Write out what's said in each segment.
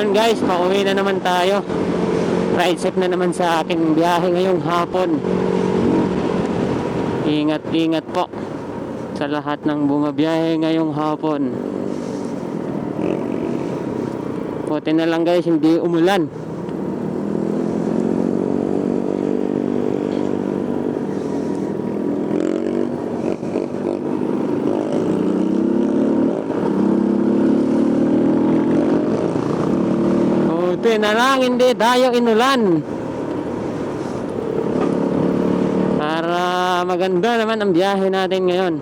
ngayon guys, pauwi na naman tayo. Ride safe na naman sa aking biyahe ngayong hapon. Ingat-ingat po sa lahat ng bumabiyahe ngayong hapon. Buti na lang guys, hindi umulan. Buti na lang hindi tayo inulan. Para maganda naman ang biyahe natin ngayon.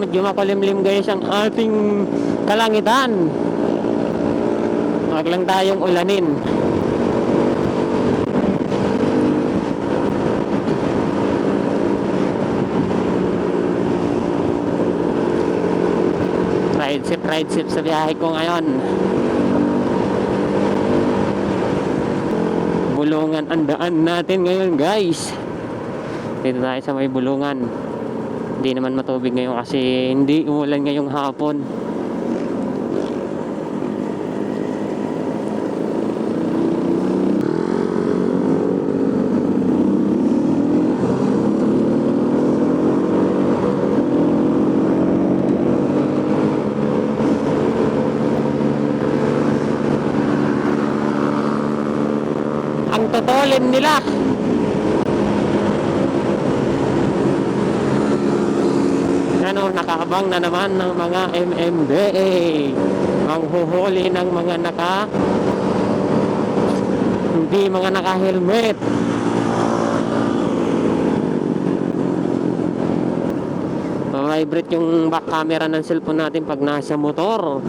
Medyo makulimlim guys ang ating kalangitan. Wag lang tayong ulanin. Ride safe sa biyahe ko ngayon. Bulungan ang daan natin ngayon guys. Dito tayo sa may bulungan. Hindi naman matubig ngayon kasi hindi umulan ngayong hapon. Ang totolin nila. Nakaabang na naman ng mga MMDA ang huhuli ng mga hindi mga naka-helmet. Ma-vibrate yung back camera ng cellphone natin pag nasa motor.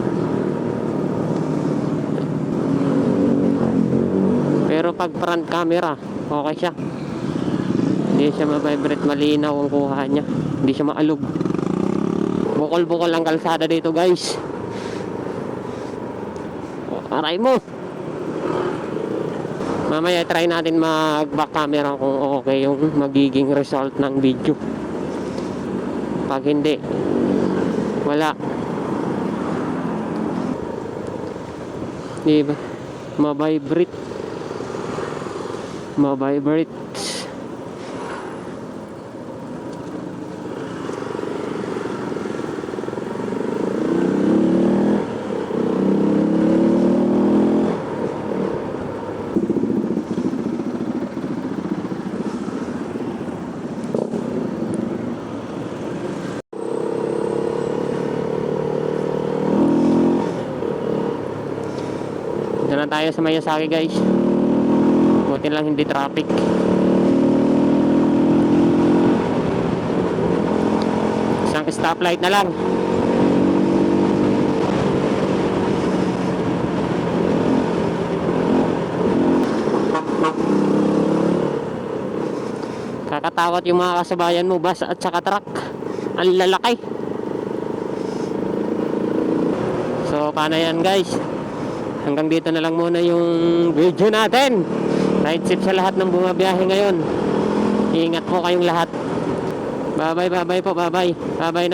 Pero pag front camera, okay siya. Hindi siya ma-vibrate, malinaw ang kuha niya. Hindi siya maalog. Bukol-bukol ang kalsada dito guys. Aray mo. Mamaya try natin mag back camera kung okay yung magiging result ng video. Pag hindi, wala. Diba? Ma-vibrate. Dito na tayo sa Mayasaki guys. Buti lang hindi traffic. Isang stoplight na lang. Kakatawat yung mga kasabayan mo, bus at saka truck. Ang lalaki. So paano yan guys? Hanggang dito na lang muna yung video natin. Ride safe sa lahat ng bumabiyahe ngayon. Ingat po kayong lahat. Bye bye po, bye bye. Bye bye na.